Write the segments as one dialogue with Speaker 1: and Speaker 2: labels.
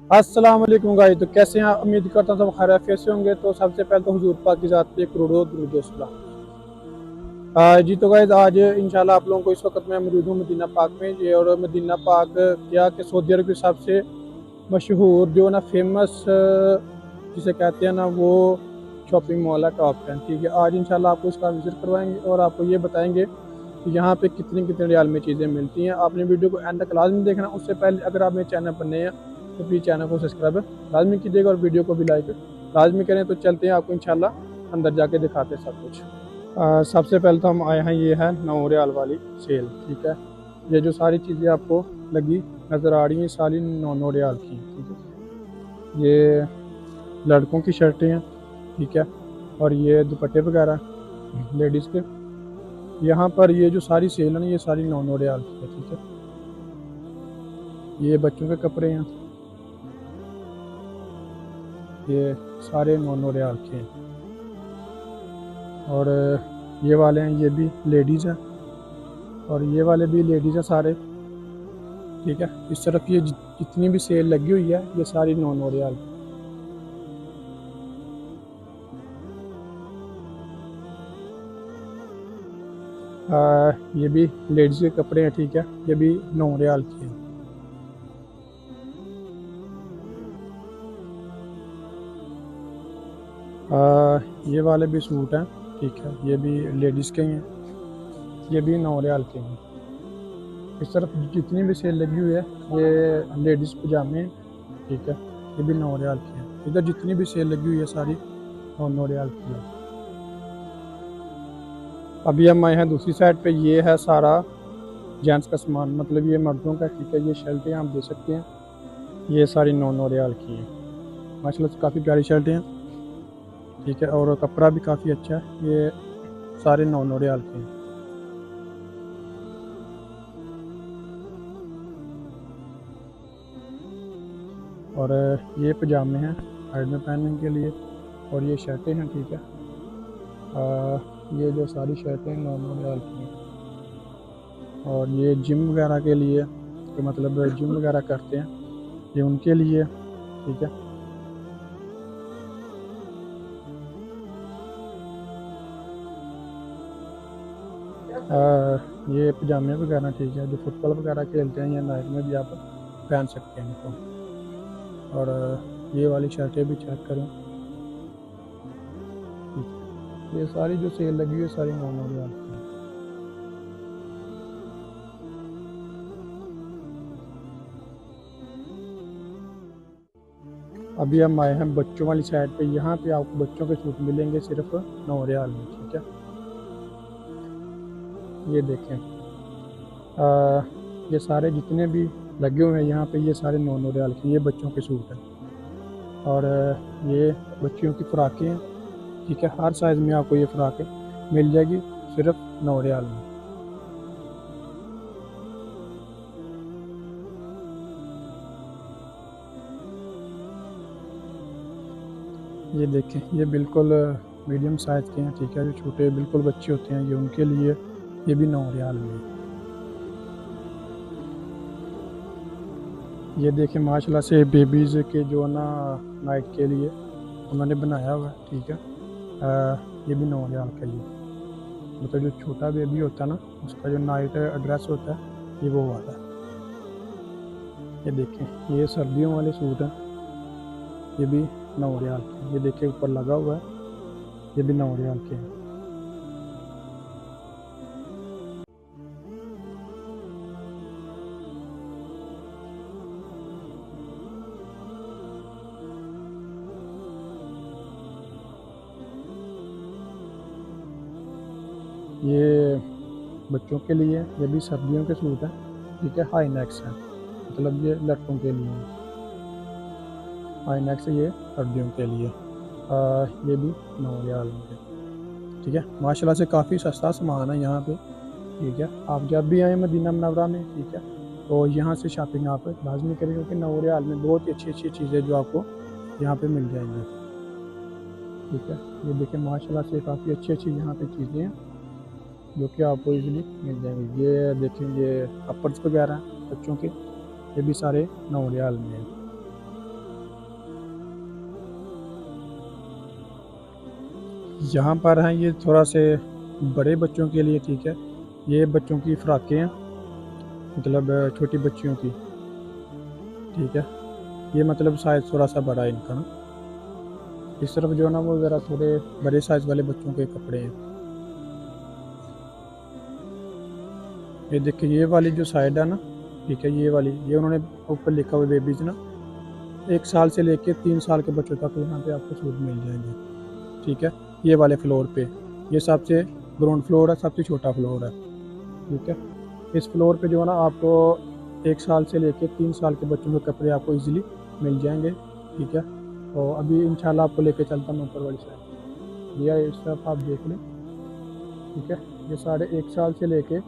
Speaker 1: अस्सलाम वालेकुम गाइस। तो कैसे हैं आप? उम्मीद करता हूँ सब खैरियत से होंगे। तो सबसे पहले तो हुजूर पाक की ज़ात पे करोड़ों दुरूद व सलाम। जी तो गाइस आज इंशाल्लाह आप लोगों को इस वक्त मैं मौजूद हूँ मदीना पाक में। ये और मदीना पाक क्या कि सऊदी अरब के सबसे मशहूर जो ना फेमस जिसे कहते हैं ना वो शॉपिंग मॉल है टॉप 10। ठीक है, आज इंशाल्लाह आपको इसका विजिट करवाएंगे और आपको ये बताएंगे कि यहाँ पे कितनी कितने रियाल में चीज़ें मिलती हैं। आपने वीडियो को एंड तक लाजमी देखना। उससे पहले अगर आप मेरे चैनल पर नए हैं तो प्लीज़ चैनल को सब्सक्राइब लाजमी कीजिएगा और वीडियो को भी लाइक लाजमी करें। तो चलते हैं, आपको इंशाल्लाह अंदर जाके दिखाते हैं सब कुछ। सबसे पहले तो हम आए हैं, ये है 9 रियाल वाली सेल। ठीक है, ये जो सारी चीज़ें आपको लगी नज़र आ रही हैं सारी 9 रियाल की। ठीक है, ये लड़कों की शर्टें हैं। ठीक है, और ये दुपट्टे वगैरह लेडीज़ के। यहाँ पर ये जो सारी सेल है ना ये सारी 9 रियाल की है। ठीक है, ये बच्चों के कपड़े हैं, ये सारे 9 रियाल के हैं। और ये वाले हैं, ये भी लेडीज़ हैं और ये वाले भी लेडीज़ हैं सारे। ठीक है, इस तरफ ये जितनी भी सेल लगी हुई है ये सारी 9 रियाल। ये भी लेडीज़ के कपड़े हैं। ठीक है, ये भी 9 रियाल के हैं। ये वाले भी सूट हैं। ठीक है, ये भी लेडीज़ के ही हैं, ये भी 9 रियाल के हैं। इस तरफ जितनी भी सेल लगी हुई है ये लेडीज़ पजामे हैं। ठीक है, ये भी 9 रियाल के हैं। इधर जितनी भी सेल लगी हुई है सारी 9 रियाल की है। अभी हम आए हैं दूसरी साइड पे, ये है सारा जेंट्स का सामान, मतलब ये मर्दों का। ठीक है, ये शर्टें आप देख सकते हैं, ये सारी 9 रियाल की हैं। माशाल्लाह से काफ़ी प्यारी शर्टें हैं। ठीक है, और कपड़ा भी काफ़ी अच्छा है। ये सारे 9 रियाल के हैं। और ये पजामे हैं साइड में पहनने के लिए, और ये शर्टें हैं। ठीक है, ये जो सारी शर्टें 9 रियाल की हैं। और ये जिम वगैरह के लिए, तो मतलब जिम वगैरह करते हैं, ये उनके लिए। ठीक है, ये पजामे वगैरह। ठीक है, जो फुटबॉल वगैरह खेलते हैं या नाइट में भी आप पहन सकते हैं इनको। और ये वाली शर्टें भी चेक करें। ठीक है, ये सारी जो सेल लगी हुई है सारी 9 रियाल की है। अभी हम आए हैं बच्चों वाली साइड पे। यहाँ पे आपको बच्चों के सूट मिलेंगे सिर्फ 9 रियाल में। ठीक है, ये देखें, ये सारे जितने भी लगे हुए हैं यहाँ पे ये सारे 9 रियाल के, ये बच्चों के सूट हैं। और ये बच्चियों की फ़्राकें हैं। ठीक है, हर साइज़ में आपको ये फ़्राकें मिल जाएगी सिर्फ 9 रियाल में। ये देखें, ये बिल्कुल मीडियम साइज़ के हैं। ठीक है, जो छोटे बिल्कुल बच्चे होते हैं ये उनके लिए, ये भी 9 रियाल में है। ये देखें, माशाल्लाह से बेबीज़ के जो ना नाइट के लिए उन्होंने बनाया हुआ है। ठीक है, ये भी 9 रियाल के लिए, मतलब जो छोटा बेबी होता है ना उसका जो नाइट ड्रेस होता है ये वो वाला है। ये देखें, ये सर्दियों वाले सूट हैं, ये भी 9 रियाल के। ये देखिए ऊपर लगा हुआ है, ये भी 9 रियाल के हैं। ये बच्चों के लिए, ये भी सर्दियों के सूट हैं। ठीक है, हाई नेक्स हैं, मतलब ये लड़कों के लिए हैं। हाई नेक्स ये सर्दियों के लिए। ये भी 9 रियाल में है। ठीक है, माशाल्लाह से काफ़ी सस्ता सामान है यहाँ पे। ठीक है, आप जब भी आएँ मदीना मुनव्वरा में, ठीक है, तो यहाँ से शॉपिंग आप लाजमी करें, क्योंकि 9 रियाल में बहुत ही अच्छी चीज़ें जो आपको यहाँ पे मिल जाएंगी। ठीक है, ये देखें, माशाल्लाह से काफ़ी अच्छी यहाँ पे चीज़ें हैं जो कि आपको इजीली मिल जाएंगी। ये देखें, ये अपर्स वगैरह हैं बच्चों के, ये भी सारे 9 रियाल में हैं। यहाँ पर हैं ये थोड़ा से बड़े बच्चों के लिए, ठीक है। ये बच्चों की फ्राकें हैं, मतलब छोटी बच्चियों की, ठीक है। ये मतलब साइज़ थोड़ा सा बड़ा है इनका ना। इस तरफ जो है ना वो ज़रा थोड़े बड़े साइज़ वाले बच्चों के कपड़े हैं। ये देखिए ये वाली जो साइड है ना, ठीक है, ये वाली, ये उन्होंने ऊपर लिखा हुआ बेबीज ना, 1 साल से लेके 3 साल के बच्चों तक यहाँ पे आपको सूट मिल जाएंगे, ठीक है। ये वाले फ्लोर पे, ये सबसे ग्राउंड फ्लोर है, सबसे छोटा फ्लोर है, ठीक है। इस फ्लोर पे जो है ना आपको 1 साल से लेके 3 साल के बच्चों के कपड़े आपको इजीली मिल जाएंगे, ठीक है। तो अभी इंशाल्लाह आपको लेके चलता हूँ ऊपर वाली साइड। भैया इस तरफ आप देख लें, ठीक है। ये साढ़े 1 साल से लेके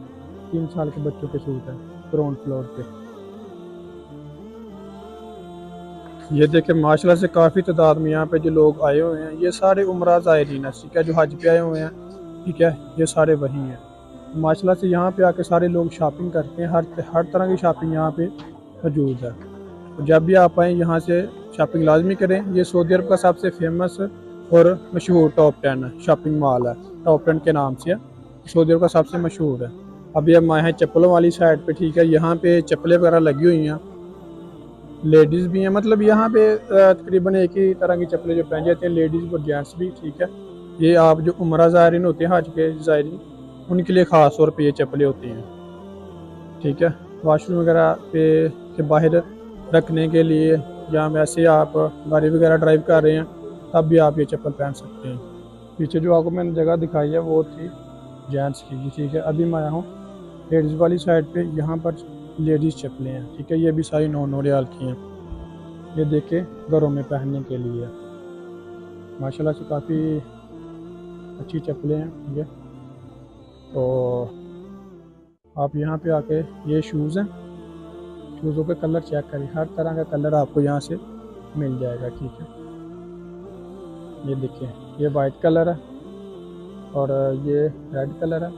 Speaker 1: 3 साल के बच्चों के सूट हैं ग्राउंड फ्लोर पे। ये देखें माशाल्लाह से काफ़ी तादाद में यहाँ पे जो लोग आए हुए हैं, ये सारे उम्रा ज़ायरीन है, ठीक है, जो हज पे आए हुए हैं, ठीक है। ये सारे वही हैं माशाल्लाह से। यहाँ पे आके सारे लोग शॉपिंग करते हैं, हर तरह की शॉपिंग यहाँ पे मौजूद है। तो जब भी आप आएँ यहाँ से शॉपिंग लाजमी करें। ये सऊदी अरब का सबसे फेमस और मशहूर टॉप 10 है, शॉपिंग मॉल है, टॉप 10 के नाम से है, सऊदी अरब का सबसे मशहूर है। अभी हम आए हैं चप्पलों वाली साइड पे, ठीक है। यहाँ पे चप्पलें वगैरह लगी हुई हैं, लेडीज़ भी हैं, मतलब यहाँ पे तकरीबन एक ही तरह की चप्पलें जो पहन जाती हैं, लेडीज़ और जेंट्स भी, ठीक है। ये आप जो उम्रा ज़ायरीन होते हैं, हज के ज़ायरीन, उनके लिए ख़ास तौर पे ये चप्पलें होती हैं, ठीक है। वॉशरूम वगैरह पे के बाहर रखने के लिए, या वैसे आप गाड़ी वगैरह ड्राइव कर रहे हैं तब भी आप ये चप्पल पहन सकते हैं। पीछे जो आपको मैंने जगह दिखाई है वो थी जेंट्स की, ठीक है। अभी मैं आया हूँ लेडीज़ वाली साइड पे, यहाँ पर लेडीज़ चप्पलें हैं, ठीक है। ये भी सारी 9 रियाल की हैं। ये देखे घरों में पहनने के लिए माशाल्लाह से काफ़ी अच्छी चप्पलें हैं, ठीक है। तो आप यहाँ पे आके, ये शूज़ हैं, शूज़ों के कलर चेक करें, हर तरह का कलर आपको यहाँ से मिल जाएगा, ठीक है। ये देखिए ये वाइट कलर है और ये रेड कलर है।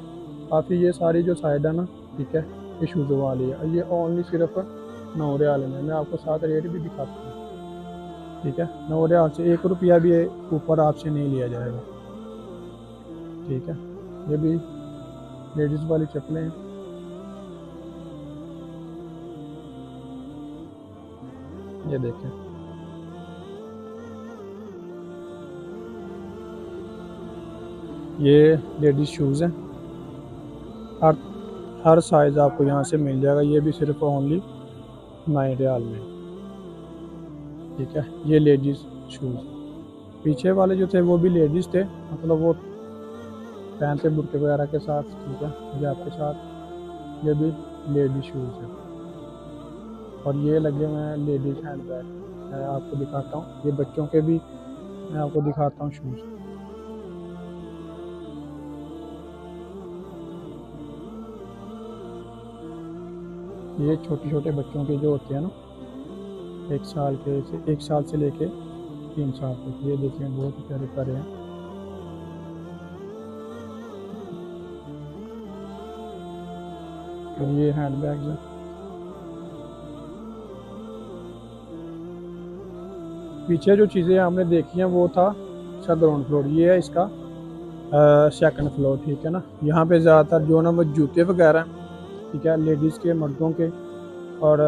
Speaker 1: काफ़ी ये सारी जो साइड है ना, ठीक है, ये शूज़ों वाली है। ये ओनली सिर्फ 9 रियाल में, मैं आपको साथ रेट भी दिखाता हूँ, ठीक है। 9 रियाल से 1 रुपया भी ऊपर आपसे नहीं लिया जाएगा, ठीक है। ये भी लेडीज़ वाली चप्पलें हैं। ये देखें ये लेडीज़ शूज़ हैं, हर हर साइज़ आपको यहाँ से मिल जाएगा। ये भी सिर्फ ओनली 9 रियाल में, ठीक है। ये लेडीज़ शूज़, पीछे वाले जो थे वो भी लेडीज़ थे, मतलब वो पहनते बुर्के वगैरह के साथ, ठीक है, हिजाब के साथ। ये भी लेडीज़ शूज़ है और ये लगे हुए हैं लेडीज़ हैंड बैग। मैं आपको दिखाता हूँ, ये बच्चों के भी मैं आपको दिखाता हूँ शूज़। ये छोटे छोटे बच्चों के जो होते हैं ना, 1 साल से लेके 3 साल तक, ये देखिए बहुत ही प्यारे प्यारे हैं। और ये हैंड बैग्स हैं। पीछे जो चीज़ें आपने देखी हैं वो था इसका ग्राउंड फ्लोर, ये है इसका सेकंड फ्लोर, ठीक है ना। यहाँ पे ज़्यादातर जो ना वो जूते वगैरह, ठीक है, लेडीज़ के, मर्दों के। और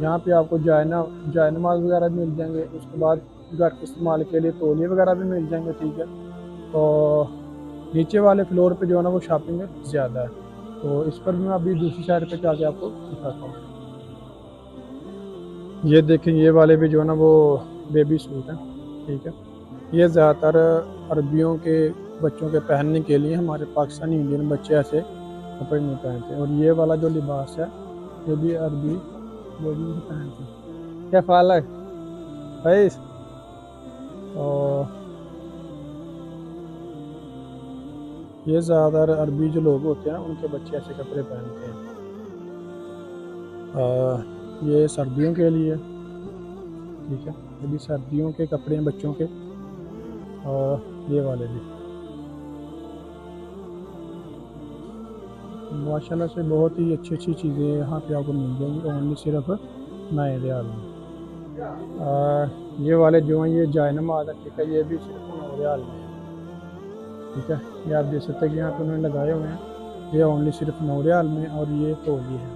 Speaker 1: यहाँ पे आपको जाय नमाज वगैरह भी मिल जाएंगे। उसके बाद घर के इस्तेमाल के लिए तौलिए वगैरह भी मिल जाएंगे, ठीक है। तो नीचे वाले फ्लोर पे जो है ना वो शॉपिंग ज़्यादा है। तो इस पर मैं अभी दूसरी साइड पे जाके आपको दिखाता हूँ। ये देखें ये वाले भी जो है ना वो बेबी सूट हैं, ठीक है। ये ज़्यादातर अरबियों के बच्चों के पहनने के लिए, हमारे पाकिस्तानी इंडियन बच्चे ऐसे कपड़े नहीं पहनते। और ये वाला जो लिबास है ये भी अरबी लेडीज पहनते हैं। क्या फालक भाई। और ये ज़्यादातर अरबी जो लोग होते हैं उनके बच्चे ऐसे कपड़े पहनते हैं। ये सर्दियों के लिए, ठीक है, ये भी सर्दियों के कपड़े हैं बच्चों के। और ये वाले भी माशाल्लाह से बहुत ही अच्छी अच्छी चीज़ें यहाँ पे आपको मिल जाएंगी, ओनली सिर्फ 9 रियाल में। ये वाले जो हैं ये जायनमाज़ है, ठीक है, ये भी सिर्फ 9 रियाल में है। ठीक है। ये आप देख सकते हैं कि यहाँ पे उन्होंने लगाए हुए हैं, ये ओनली सिर्फ 9 रियाल में, और ये तौली है।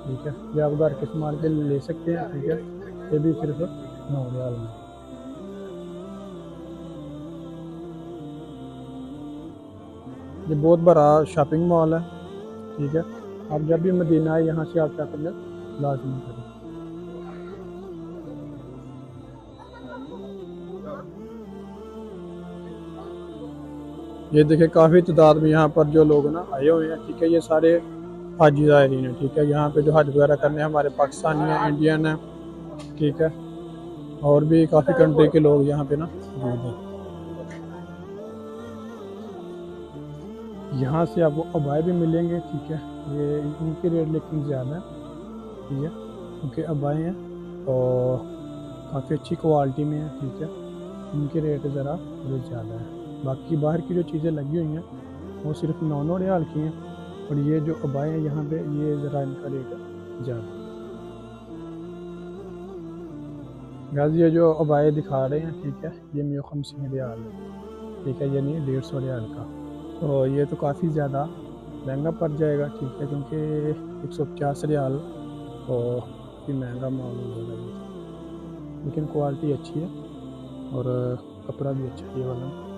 Speaker 1: ठीक है, ये आप घर के इस्तेमाल के लिए ले सकते हैं। ठीक है, ये भी सिर्फ 9 रियाल में। ये बहुत बड़ा शॉपिंग मॉल है। ठीक है, आप जब भी मदीना आए यहाँ से आप क्या करें, लाजमी करें। ये देखिए काफ़ी तादाद में यहाँ पर जो लोग ना आए हुए हैं। ठीक है, ये सारे हाजी ज़ायरीन हैं। ठीक है, यहाँ पे जो हज वगैरह करने हमारे पाकिस्तानी हैं, इंडियन हैं। ठीक है, और भी काफ़ी कंट्री के लोग यहाँ पे ना मौजूद हैं। यहाँ से आपको अबाए भी मिलेंगे। ठीक है, ये इनके रेट लेकिन ज़्यादा है। ठीक है, क्योंकि अबाए हैं और काफ़ी अच्छी क्वालिटी में है। ठीक है, इनके रेट ज़रा थोड़े ज़्यादा है। बाकी बाहर की जो चीज़ें लगी हुई हैं वो सिर्फ 9 रियाल की हैं, और ये जो अबाए हैं यहाँ पे ये ज़रा इनका रेट ज़्यादा है। गाइस ये जो अबाए दिखा रहे हैं, ठीक है, ये 150 रियाल है। ठीक है, यानी 150 रियाल का। तो ये तो काफ़ी ज़्यादा महंगा पड़ जाएगा। ठीक है, क्योंकि 150 रियाल तो काफ़ी महंगा माल हो जाएगा ये। लेकिन क्वालिटी अच्छी है और कपड़ा भी अच्छा है ये वाला।